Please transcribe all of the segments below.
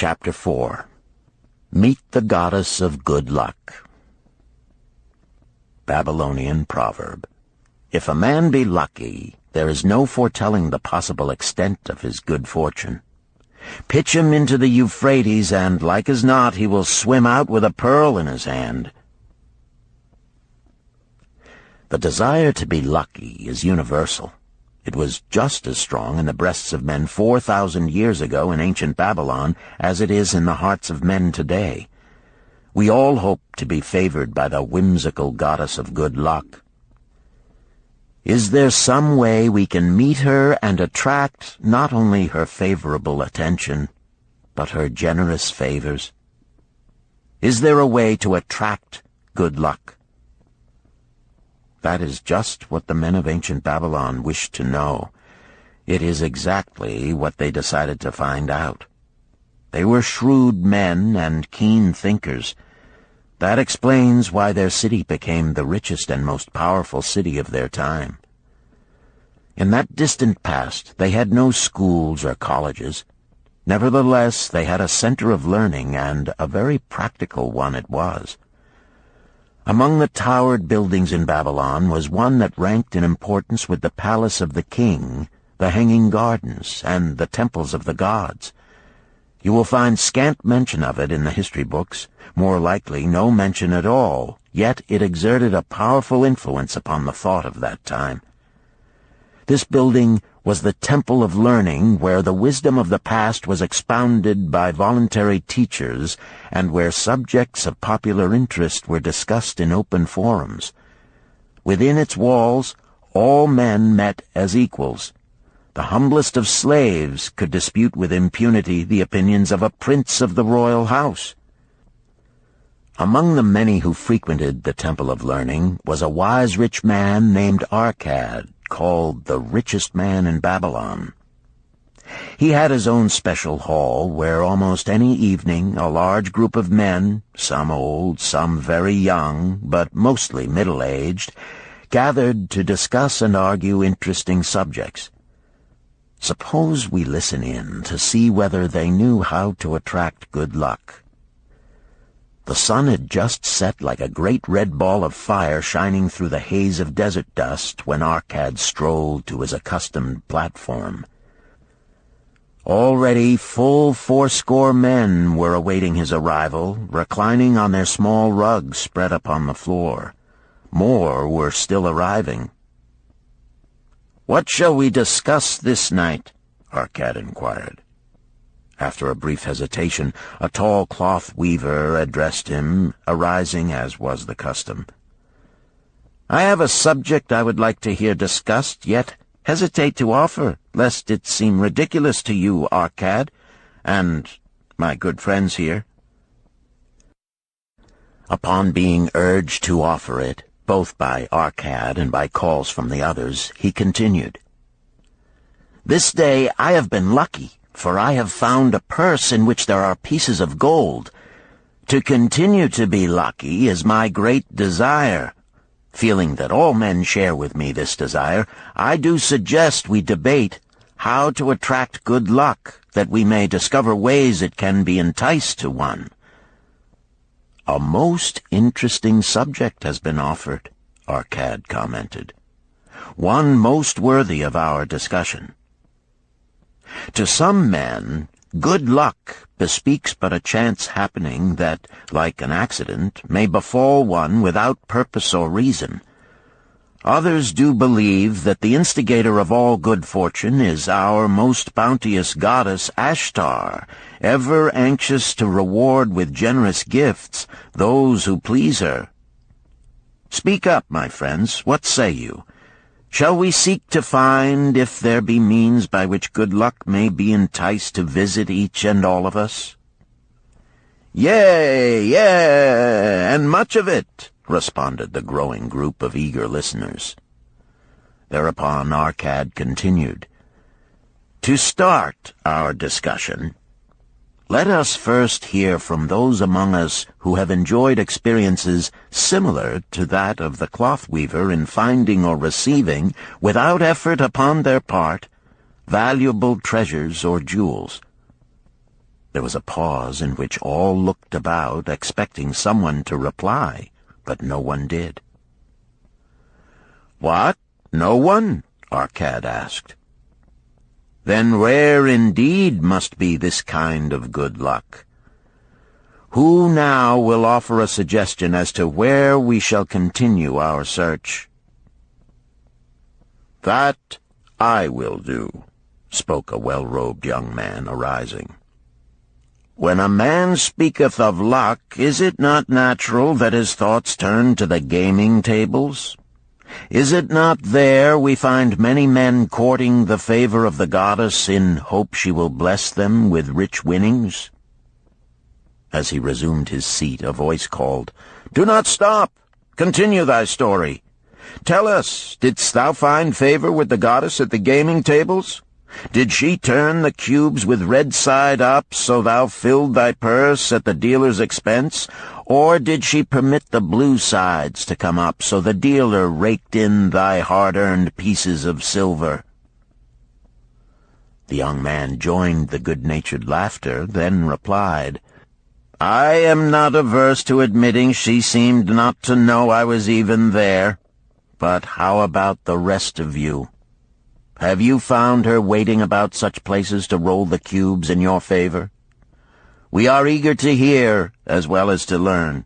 Chapter 4. Meet the Goddess of Good Luck. Babylonian Proverb. If a man be lucky, there is no foretelling the possible extent of his good fortune. Pitch him into the Euphrates, and, like as not, he will swim out with a pearl in his hand. The desire to be lucky is universal. It was just as strong in the breasts of men 4,000 years ago in ancient Babylon as it is in the hearts of men today. We all hope to be favored by the whimsical goddess of good luck. Is there some way we can meet her and attract not only her favorable attention, but her generous favors? Is there a way to attract good luck? That is just what the men of ancient Babylon wished to know. It is exactly what they decided to find out. They were shrewd men and keen thinkers. That explains why their city became the richest and most powerful city of their time. In that distant past, they had no schools or colleges. Nevertheless, they had a center of learning, and a very practical one it was. Among the towered buildings in Babylon was one that ranked in importance with the palace of the king, the hanging gardens, and the temples of the gods. You will find scant mention of it in the history books, more likely no mention at all, yet it exerted a powerful influence upon the thought of that time. This building was the temple of learning, where the wisdom of the past was expounded by voluntary teachers, and where subjects of popular interest were discussed in open forums. Within its walls, all men met as equals. The humblest of slaves could dispute with impunity the opinions of a prince of the royal house. Among the many who frequented the Temple of Learning was a wise rich man named Arcad, called the richest man in Babylon. He had his own special hall where almost any evening a large group of men, some old, some very young, but mostly middle-aged, gathered to discuss and argue interesting subjects. Suppose we listen in to see whether they knew how to attract good luck. The sun had just set like a great red ball of fire shining through the haze of desert dust when Arcad strolled to his accustomed platform. Already full 80 men were awaiting his arrival, reclining on their small rugs spread upon the floor. More were still arriving. "What shall we discuss this night?" Arcad inquired. After a brief hesitation, a tall cloth weaver addressed him, arising as was the custom. "I have a subject I would like to hear discussed, yet hesitate to offer, lest it seem ridiculous to you, Arcad, and my good friends here." Upon being urged to offer it, both by Arcad and by calls from the others, he continued, "This day I have been lucky, for I have found a purse in which there are pieces of gold. To continue to be lucky is my great desire. Feeling that all men share with me this desire, I do suggest we debate how to attract good luck, that we may discover ways it can be enticed to one." "A most interesting subject has been offered," Arcad commented. "One most worthy of our discussion. To some men, good luck bespeaks but a chance happening that, like an accident, may befall one without purpose or reason. Others do believe that the instigator of all good fortune is our most bounteous goddess Ashtar, ever anxious to reward with generous gifts those who please her. Speak up, my friends, what say you? Shall we seek to find if there be means by which good luck may be enticed to visit each and all of us?" "Yea, and much of it," responded the growing group of eager listeners. Thereupon Arcad continued, "To start our discussion, let us first hear from those among us who have enjoyed experiences similar to that of the cloth weaver in finding or receiving, without effort upon their part, valuable treasures or jewels. There was a pause in which all looked about, expecting someone to reply, but no one did. "What? No one?" Arcad asked. "Then rare indeed must be this kind of good luck. Who now will offer a suggestion as to where we shall continue our search?" "That I will do," spoke a well-robed young man, arising. "When a man speaketh of luck, is it not natural that his thoughts turn to the gaming tables? Is it not there we find many men courting the favor of the goddess in hope she will bless them with rich winnings?" As he resumed his seat, a voice called, "Do not stop! Continue thy story. Tell us, didst thou find favor with the goddess at the gaming tables? Did she turn the cubes with red side up, so thou filled thy purse at the dealer's expense? Or did she permit the blue sides to come up, so the dealer raked in thy hard-earned pieces of silver?" The young man joined the good-natured laughter, then replied, "I am not averse to admitting she seemed not to know I was even there. But how about the rest of you? Have you found her waiting about such places to roll the cubes in your favor? We are eager to hear as well as to learn."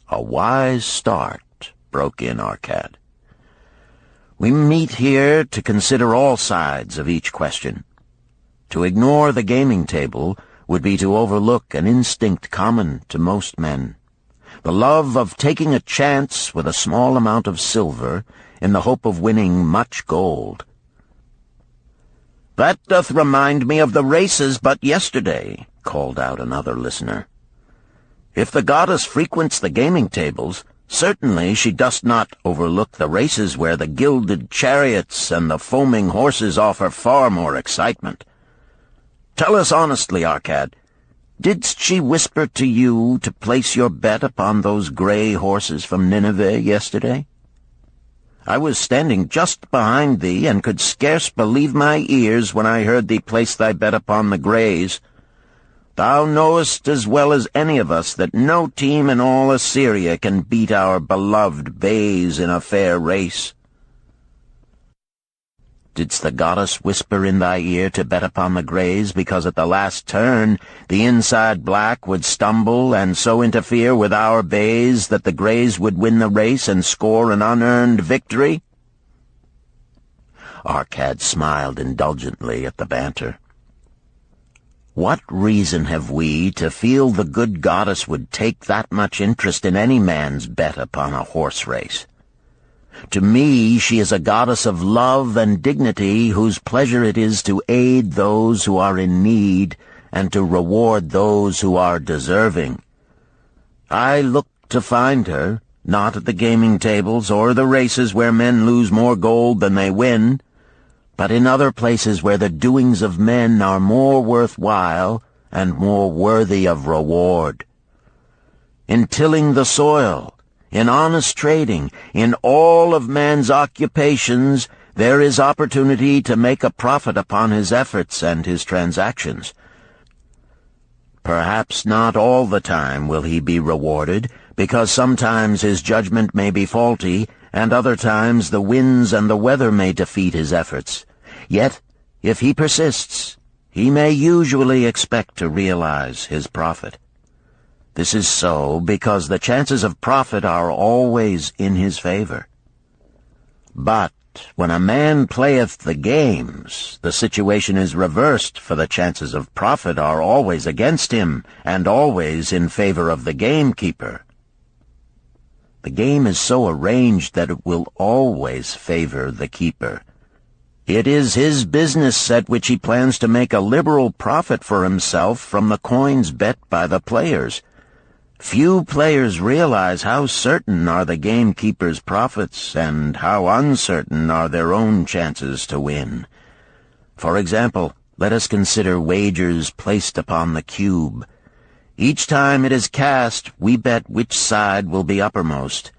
"A wise start," broke in Arcad. "We meet here to consider all sides of each question. To ignore the gaming table would be to overlook an instinct common to most men, the love of taking a chance with a small amount of silver in the hope of winning much gold." "That doth remind me of the races but yesterday," called out another listener. "If the goddess frequents the gaming tables, certainly she does not overlook the races where the gilded chariots and the foaming horses offer far more excitement. Tell us honestly, Arcad, didst she whisper to you to place your bet upon those gray horses from Nineveh yesterday? I was standing just behind thee, and could scarce believe my ears when I heard thee place thy bet upon the Greys. Thou knowest as well as any of us that no team in all Assyria can beat our beloved Bays in a fair race. Didst the goddess whisper in thy ear to bet upon the Greys, because at the last turn the inside black would stumble and so interfere with our Bays that the Greys would win the race and score an unearned victory?" Arcad smiled indulgently at the banter. "What reason have we to feel the good goddess would take that much interest in any man's bet upon a horse race? To me she is a goddess of love and dignity, whose pleasure it is to aid those who are in need and to reward those who are deserving. I look to find her, not at the gaming tables or the races where men lose more gold than they win, but in other places where the doings of men are more worthwhile and more worthy of reward. In tilling the soil, in honest trading, in all of man's occupations, there is opportunity to make a profit upon his efforts and his transactions. Perhaps not all the time will he be rewarded, because sometimes his judgment may be faulty, and other times the winds and the weather may defeat his efforts. Yet, if he persists, he may usually expect to realize his profit. This is so because the chances of profit are always in his favor. But when a man playeth the games, the situation is reversed, for the chances of profit are always against him, and always in favor of the gamekeeper. The game is so arranged that it will always favor the keeper. It is his business at which he plans to make a liberal profit for himself from the coins bet by the players. Few players realize how certain are the gamekeeper's profits and how uncertain are their own chances to win. For example, let us consider wagers placed upon the cube. Each time it is cast, we bet which side will be uppermost.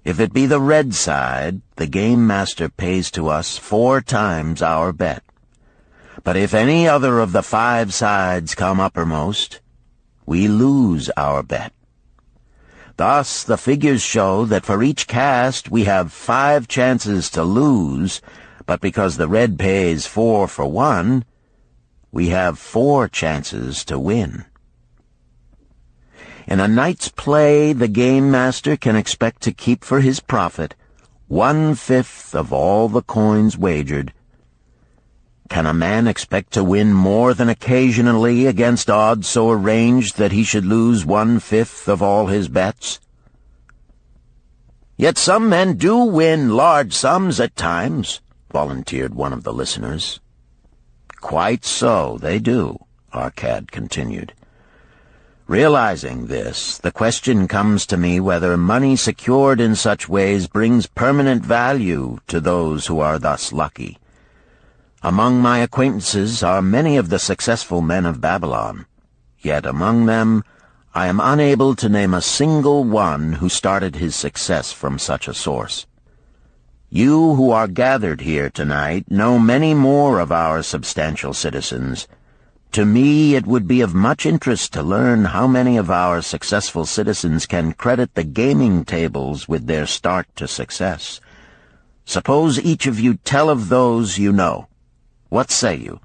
If it be the red side, the game master pays to us 4 times our bet. But if any other of the 5 sides come uppermost, we lose our bet. Thus, the figures show that for each cast we have 5 chances to lose, but because the red pays 4 for 1, we have 4 chances to win. In a night's play, the game master can expect to keep for his profit 1/5 of all the coins wagered. Can a man expect to win more than occasionally against odds so arranged that he should lose 1/5 of all his bets? Yet some men do win large sums at times, volunteered one of the listeners. Quite so, they do, Arcad continued. Realizing this, the question comes to me whether money secured in such ways brings permanent value to those who are thus lucky. Among my acquaintances are many of the successful men of Babylon, yet among them I am unable to name a single one who started his success from such a source. You who are gathered here tonight know many more of our substantial citizens. To me, it would be of much interest to learn how many of our successful citizens can credit the gaming tables with their start to success. Suppose each of you tell of those you know. What say you?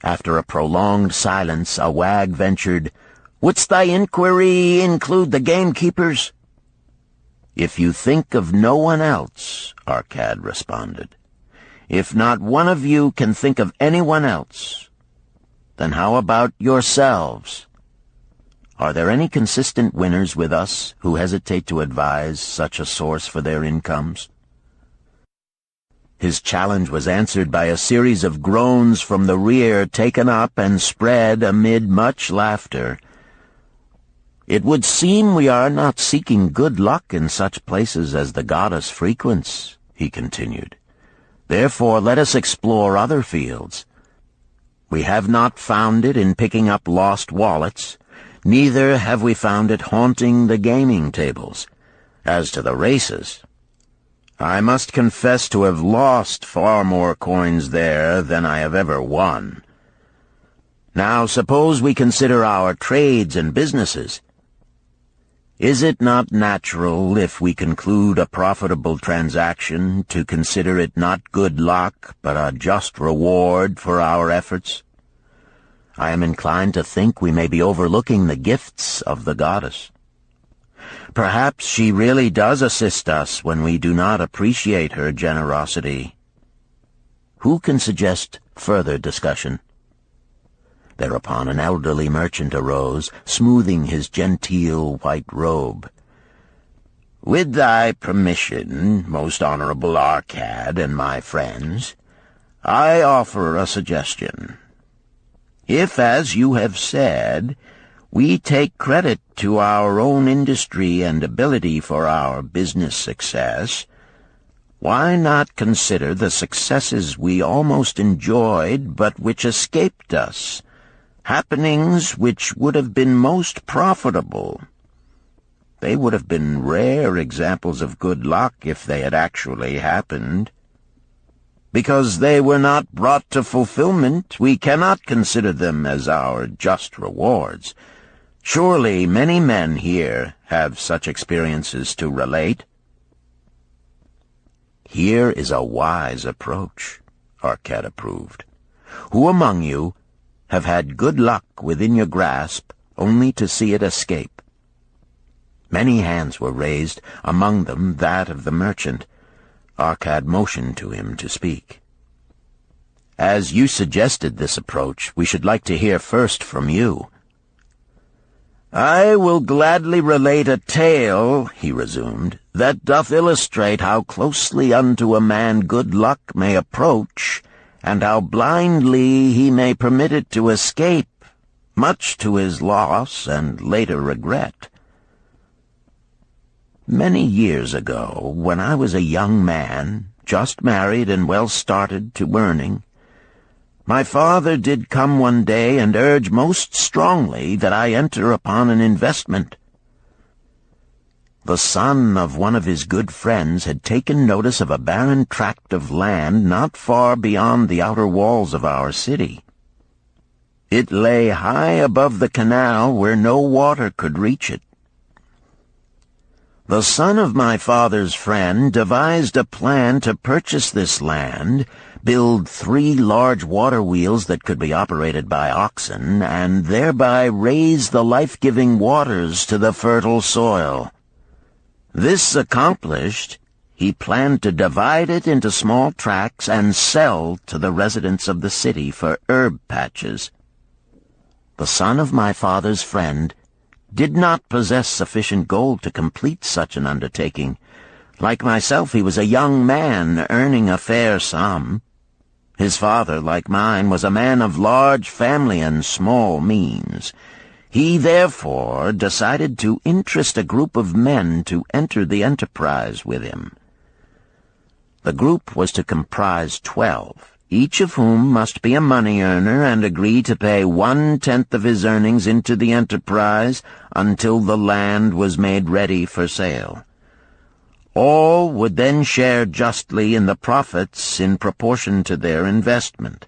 After a prolonged silence, a wag ventured, "Wouldst thy inquiry include the gamekeepers?" "If you think of no one else," Arcad responded. "If not one of you can think of anyone else, then how about yourselves? Are there any consistent winners with us who hesitate to advise such a source for their incomes?" His challenge was answered by a series of groans from the rear, taken up and spread amid much laughter. "It would seem we are not seeking good luck in such places as the goddess frequents," he continued. "Therefore let us explore other fields. We have not found it in picking up lost wallets, neither have we found it haunting the gaming tables. As to the races, I must confess to have lost far more coins there than I have ever won. Now suppose we consider our trades and businesses. Is it not natural, if we conclude a profitable transaction, to consider it not good luck, but a just reward for our efforts? I am inclined to think we may be overlooking the gifts of the goddess. Perhaps she really does assist us when we do not appreciate her generosity. Who can suggest further discussion?" Thereupon an elderly merchant arose, smoothing his genteel white robe. "With thy permission, most honorable Arcad and my friends, I offer a suggestion. If, as you have said, we take credit to our own industry and ability for our business success, why not consider the successes we almost enjoyed but which escaped us, happenings which would have been most profitable? They would have been rare examples of good luck if they had actually happened. Because they were not brought to fulfillment, we cannot consider them as our just rewards. Surely many men here have such experiences to relate." "Here is a wise approach," Arcad approved. "Who among you have had good luck within your grasp only to see it escape?" Many hands were raised, among them that of the merchant. Arcad motioned to him to speak. "As you suggested this approach, we should like to hear first from you." "I will gladly relate a tale," he resumed, "that doth illustrate how closely unto a man good luck may approach, and how blindly he may permit it to escape, much to his loss and later regret. Many years ago, when I was a young man, just married and well started to earning, my father did come one day and urge most strongly that I enter upon an investment. The son of one of his good friends had taken notice of a barren tract of land not far beyond the outer walls of our city. It lay high above the canal where no water could reach it. The son of my father's friend devised a plan to purchase this land, build 3 large water wheels that could be operated by oxen, and thereby raise the life-giving waters to the fertile soil. This accomplished, he planned to divide it into small tracts and sell to the residents of the city for herb patches. The son of my father's friend did not possess sufficient gold to complete such an undertaking. Like myself, he was a young man earning a fair sum. His father, like mine, was a man of large family and small means. He therefore decided to interest a group of men to enter the enterprise with him. The group was to comprise 12. Each of whom must be a money earner and agree to pay 1/10 of his earnings into the enterprise until the land was made ready for sale. All would then share justly in the profits in proportion to their investment.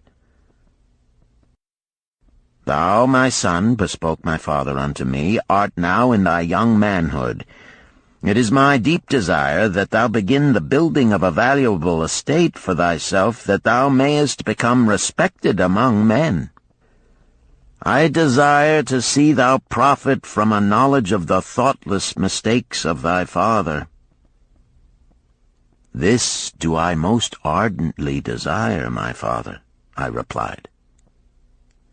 "Thou, my son," bespoke my father unto me, "art now in thy young manhood. It is my deep desire that thou begin the building of a valuable estate for thyself, that thou mayest become respected among men. I desire to see thou profit from a knowledge of the thoughtless mistakes of thy father." "This do I most ardently desire, my father," I replied.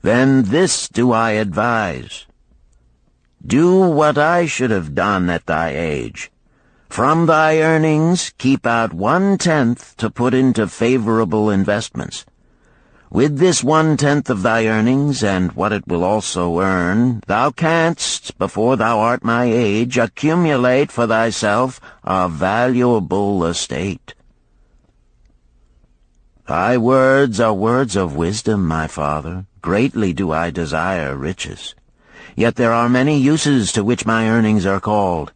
"Then this do I advise. Do what I should have done at thy age. From thy earnings keep out 1/10 to put into favorable investments. With this 1/10 of thy earnings, and what it will also earn, thou canst, before thou art my age, accumulate for thyself a valuable estate." "Thy words are words of wisdom, my father. Greatly do I desire riches. Yet there are many uses to which my earnings are called.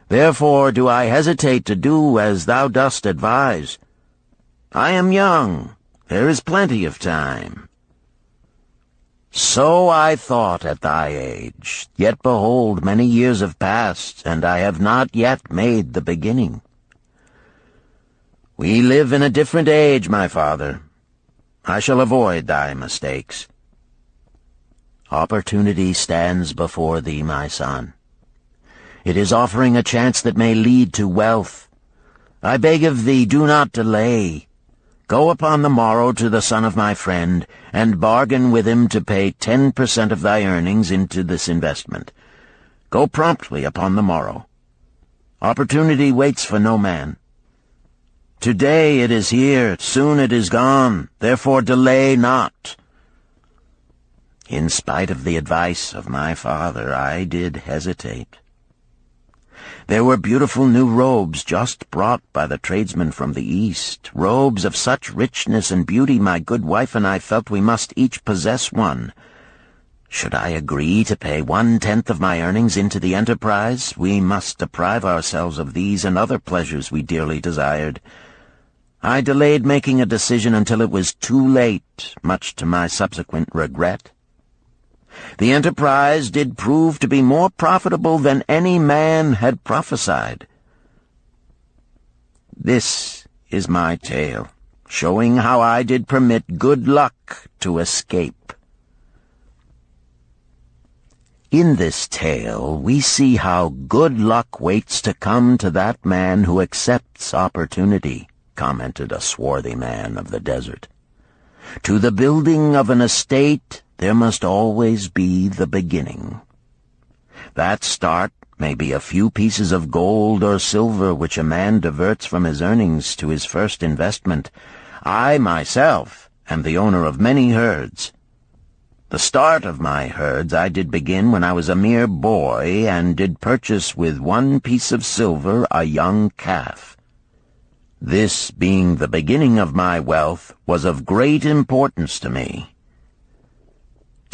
Therefore do I hesitate to do as thou dost advise. I am young. There is plenty of time." "So I thought at thy age. Yet behold, many years have passed, and I have not yet made the beginning." "We live in a different age, my father. I shall avoid thy mistakes." "Opportunity stands before thee, my son. It is offering a chance that may lead to wealth. I beg of thee, do not delay. Go upon the morrow to the son of my friend, and bargain with him to pay 10% of thy earnings into this investment. Go promptly upon the morrow. Opportunity waits for no man. Today it is here, soon it is gone, therefore delay not." In spite of the advice of my father, I did hesitate. There were beautiful new robes just brought by the tradesmen from the East, robes of such richness and beauty my good wife and I felt we must each possess one. Should I agree to pay 1/10 of my earnings into the enterprise, we must deprive ourselves of these and other pleasures we dearly desired. I delayed making a decision until it was too late, much to my subsequent regret. The enterprise did prove to be more profitable than any man had prophesied. This is my tale, showing how I did permit good luck to escape. In this tale, we see how good luck waits to come to that man who accepts opportunity, commented a swarthy man of the desert. To the building of an estate, there must always be the beginning. That start may be a few pieces of gold or silver which a man diverts from his earnings to his first investment. I, myself, am the owner of many herds. The start of my herds I did begin when I was a mere boy, and did purchase with 1 piece of silver a young calf. This, being the beginning of my wealth, was of great importance to me.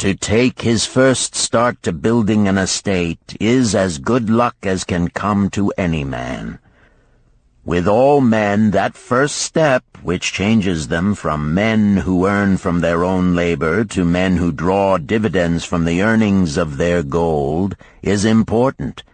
To take his first start to building an estate is as good luck as can come to any man. With all men, that first step, which changes them from men who earn from their own labor to men who draw dividends from the earnings of their gold, is important.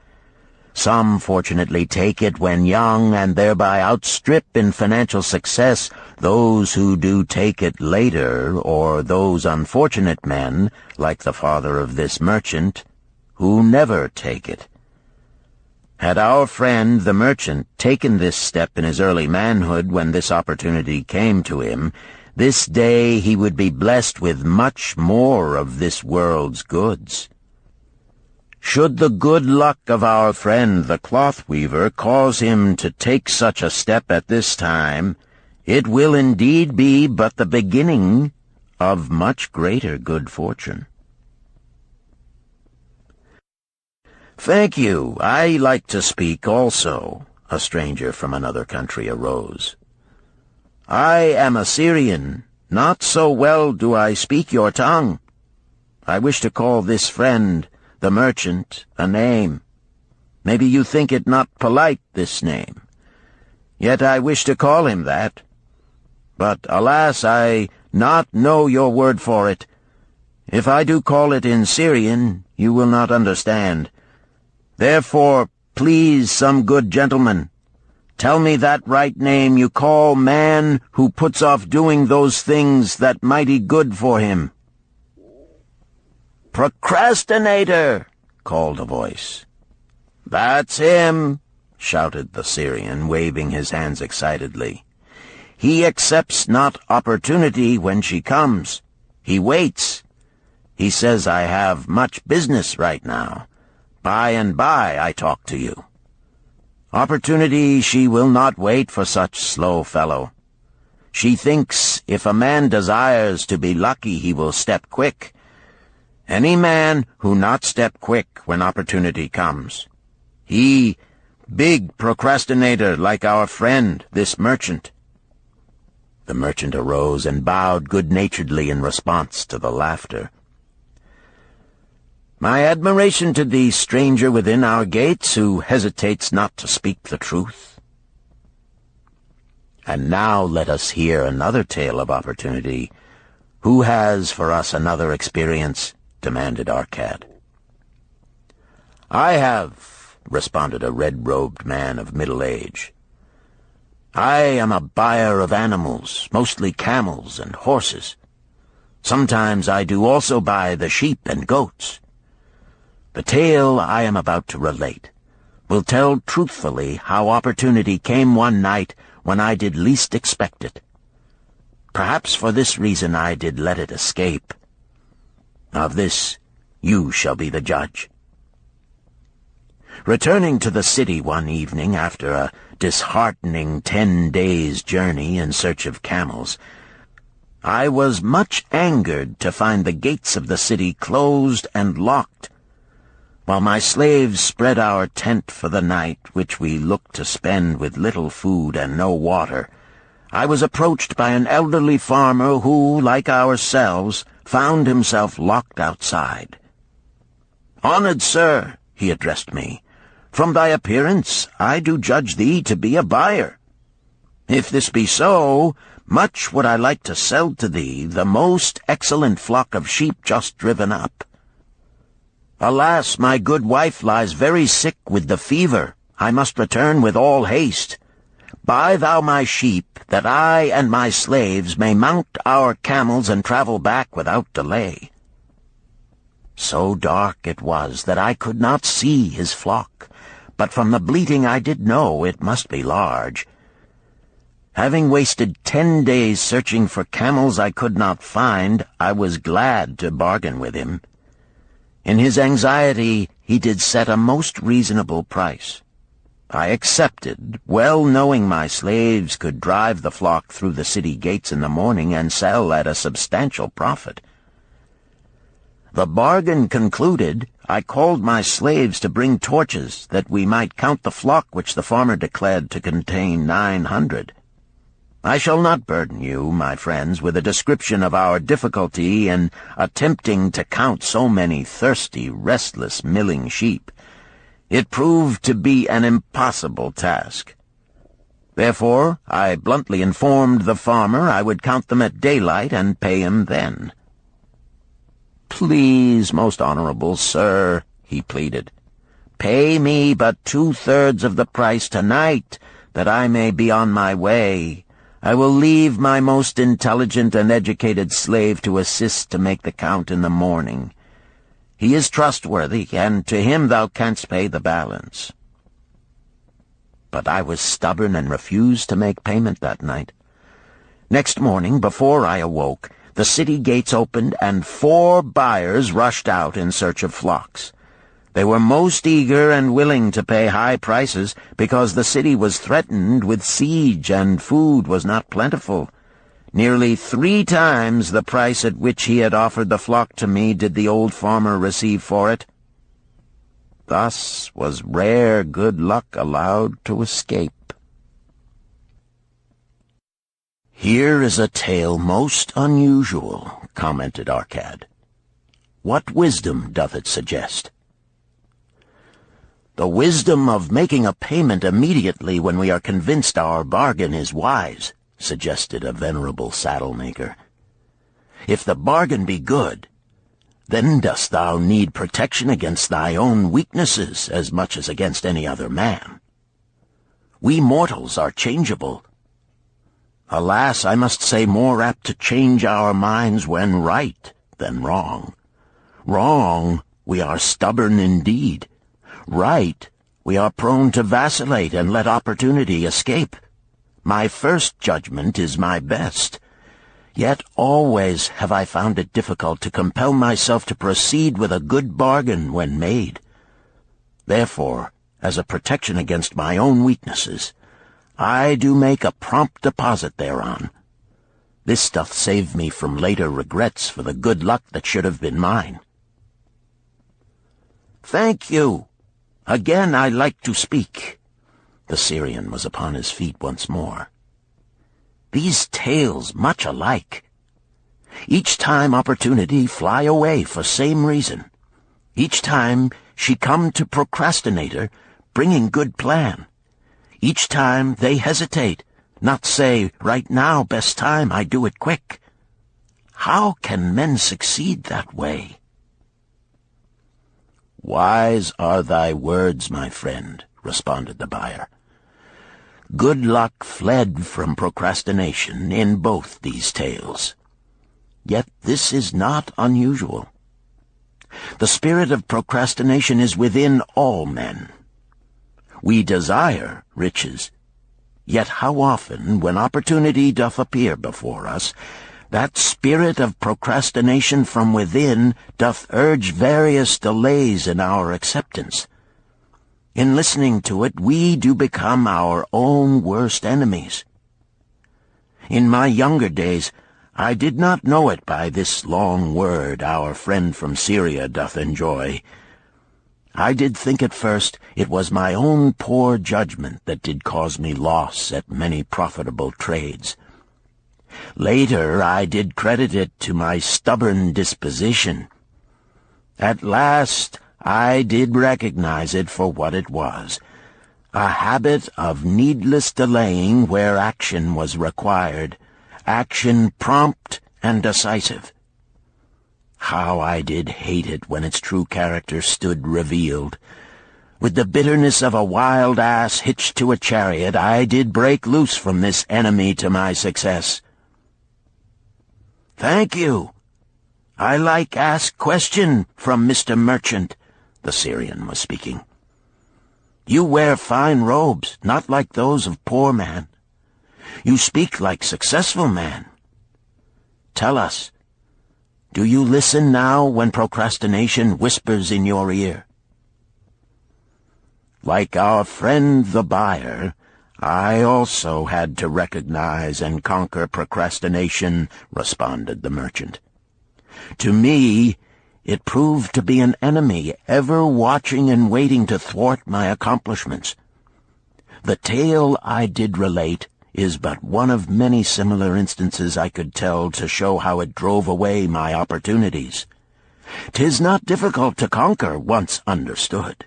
Some fortunately take it when young and thereby outstrip in financial success those who do take it later, or those unfortunate men, like the father of this merchant, who never take it. Had our friend, the merchant, taken this step in his early manhood when this opportunity came to him, this day he would be blessed with much more of this world's goods. Should the good luck of our friend the cloth weaver cause him to take such a step at this time, it will indeed be but the beginning of much greater good fortune. "Thank you. I like to speak also," a stranger from another country arose. "I am a Syrian. Not so well do I speak your tongue. I wish to call this friend, the merchant, a name. Maybe you think it not polite, this name. Yet I wish to call him that. But, alas, I not know your word for it. If I do call it in Syrian, you will not understand. Therefore, please, some good gentleman, tell me that right name you call man who puts off doing those things that mighty good for him." "Procrastinator!" called a voice. "That's him!" shouted the Syrian, waving his hands excitedly. "He accepts not opportunity when she comes. He waits. He says, I have much business right now. By and by I talk to you. Opportunity she will not wait for such slow fellow. She thinks if a man desires to be lucky he will step quick. Any man who not step quick when opportunity comes. He, big procrastinator like our friend, this merchant." The merchant arose and bowed good-naturedly in response to the laughter. "My admiration to thee, stranger within our gates, who hesitates not to speak the truth." And now let us hear another tale of opportunity. Who has for us another experience? Demanded Arcad. "I have," responded a red-robed man of middle age. "I am a buyer of animals, mostly camels and horses. Sometimes I do also buy the sheep and goats. The tale I am about to relate will tell truthfully how opportunity came one night when I did least expect it. Perhaps for this reason I did let it escape. Of this you shall be the judge. Returning to the city one evening after a disheartening 10 days' journey in search of camels, I was much angered to find the gates of the city closed and locked. While my slaves spread our tent for the night, which we looked to spend with little food and no water, I was approached by an elderly farmer who, like ourselves, found himself locked outside. "Honored sir," he addressed me, "from thy appearance I do judge thee to be a buyer. If this be so, much would I like to sell to thee the most excellent flock of sheep just driven up. Alas, my good wife lies very sick with the fever. I must return with all haste. Buy thou my sheep, that I and my slaves may mount our camels and travel back without delay." So dark it was that I could not see his flock, but from the bleating I did know it must be large. Having wasted 10 days searching for camels I could not find, I was glad to bargain with him. In his anxiety he did set a most reasonable price. I accepted, well knowing my slaves could drive the flock through the city gates in the morning and sell at a substantial profit. The bargain concluded, I called my slaves to bring torches that we might count the flock which the farmer declared to contain 900. I shall not burden you, my friends, with a description of our difficulty in attempting to count so many thirsty, restless, milling sheep. It proved to be an impossible task. Therefore, I bluntly informed the farmer I would count them at daylight and pay him then. "Please, most honorable sir," he pleaded, "pay me but 2/3 of the price tonight, that I may be on my way. I will leave my most intelligent and educated slave to assist to make the count in the morning. He is trustworthy, and to him thou canst pay the balance." But I was stubborn and refused to make payment that night. Next morning, before I awoke, the city gates opened, and 4 buyers rushed out in search of flocks. They were most eager and willing to pay high prices because the city was threatened with siege and food was not plentiful. Nearly 3 times the price at which he had offered the flock to me did the old farmer receive for it. Thus was rare good luck allowed to escape. "Here is a tale most unusual," commented Arcad. "What wisdom doth it suggest?" "The wisdom of making a payment immediately when we are convinced our bargain is wise," suggested a venerable saddle-maker. "If the bargain be good, then dost thou need protection against thy own weaknesses as much as against any other man. We mortals are changeable. Alas, I must say more apt to change our minds when right than wrong. Wrong, we are stubborn indeed. Right, we are prone to vacillate and let opportunity escape. My first judgment is my best. Yet always have I found it difficult to compel myself to proceed with a good bargain when made. Therefore, as a protection against my own weaknesses, I do make a prompt deposit thereon. This doth save me from later regrets for the good luck that should have been mine." "Thank you. Again I like to speak." The Syrian was upon his feet once more. "These tales much alike. Each time opportunity fly away for same reason. Each time she come to procrastinator, bringing good plan. Each time they hesitate, not say, right now, best time, I do it quick. How can men succeed that way?" "Wise are thy words, my friend," responded the buyer. "Good luck fled from procrastination in both these tales. Yet this is not unusual. The spirit of procrastination is within all men. We desire riches, yet how often, when opportunity doth appear before us, that spirit of procrastination from within doth urge various delays in our acceptance. In listening to it, we do become our own worst enemies. In my younger days, I did not know it by this long word our friend from Syria doth enjoy. I did think at first it was my own poor judgment that did cause me loss at many profitable trades. Later I did credit it to my stubborn disposition. At last I did recognize it for what it was, a habit of needless delaying where action was required, action prompt and decisive. How I did hate it when its true character stood revealed. With the bitterness of a wild ass hitched to a chariot, I did break loose from this enemy to my success. "Thank you. I like ask question from Mr. Merchant," the Syrian was speaking. "You wear fine robes, not like those of poor man. You speak like successful man. Tell us, do you listen now when procrastination whispers in your ear?" "Like our friend the buyer, I also had to recognize and conquer procrastination," responded the merchant. "To me, it proved to be an enemy ever watching and waiting to thwart my accomplishments. The tale I did relate is but one of many similar instances I could tell to show how it drove away my opportunities. 'Tis not difficult to conquer once understood.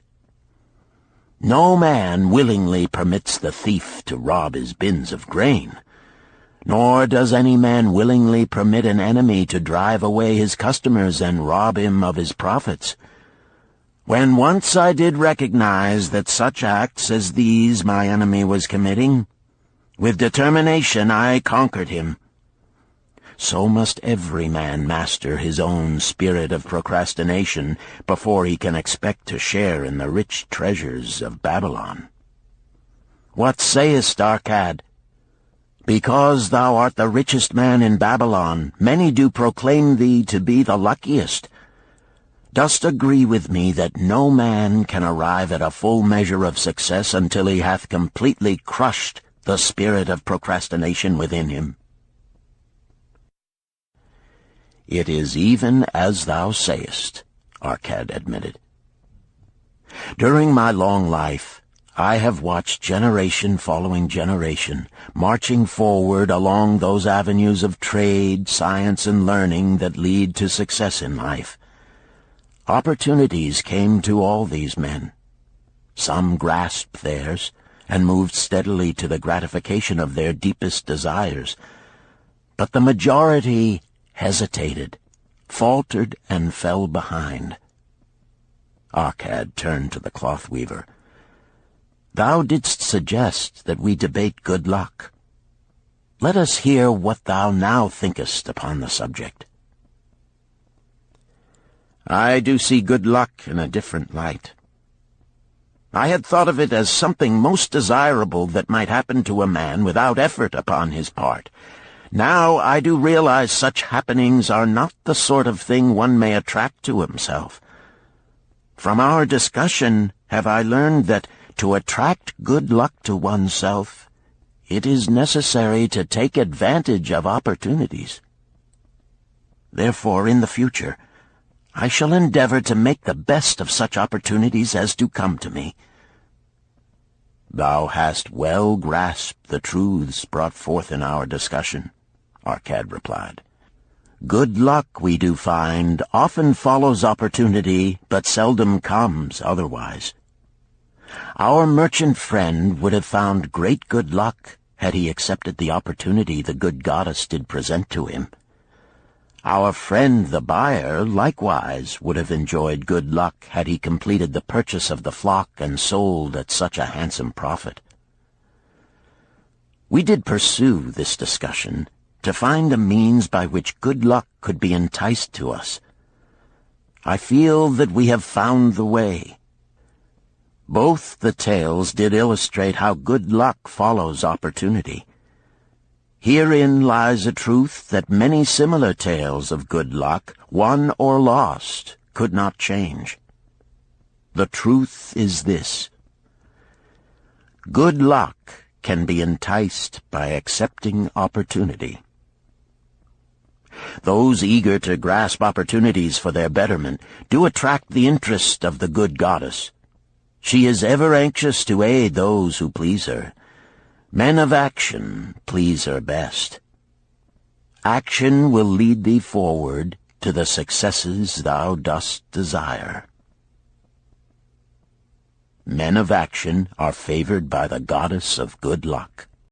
No man willingly permits the thief to rob his bins of grain, nor does any man willingly permit an enemy to drive away his customers and rob him of his profits. When once I did recognize that such acts as these my enemy was committing, with determination I conquered him. So must every man master his own spirit of procrastination before he can expect to share in the rich treasures of Babylon. What sayest, Arcad? Because thou art the richest man in Babylon, many do proclaim thee to be the luckiest. Dost agree with me that no man can arrive at a full measure of success until he hath completely crushed the spirit of procrastination within him? It is even as thou sayest, Arcad admitted. During my long life, I have watched generation following generation, marching forward along those avenues of trade, science, and learning that lead to success in life. Opportunities came to all these men. Some grasped theirs and moved steadily to the gratification of their deepest desires, but the majority hesitated, faltered, and fell behind. Arcad turned to the cloth-weaver. Thou didst suggest that we debate good luck. Let us hear what thou now thinkest upon the subject. I do see good luck in a different light. I had thought of it as something most desirable that might happen to a man without effort upon his part. Now I do realize such happenings are not the sort of thing one may attract to himself. From our discussion have I learned that to attract good luck to oneself, it is necessary to take advantage of opportunities. Therefore, in the future, I shall endeavor to make the best of such opportunities as do come to me. Thou hast well grasped the truths brought forth in our discussion, Arcad replied. Good luck, we do find, often follows opportunity, but seldom comes otherwise. Our merchant friend would have found great good luck had he accepted the opportunity the good goddess did present to him. Our friend the buyer likewise would have enjoyed good luck had he completed the purchase of the flock and sold at such a handsome profit. We did pursue this discussion to find a means by which good luck could be enticed to us. I feel that we have found the way. Both the tales did illustrate how good luck follows opportunity. Herein lies a truth that many similar tales of good luck, won or lost, could not change. The truth is this: good luck can be enticed by accepting opportunity. Those eager to grasp opportunities for their betterment do attract the interest of the good goddess. She is ever anxious to aid those who please her. Men of action please her best. Action will lead thee forward to the successes thou dost desire. Men of action are favored by the goddess of good luck.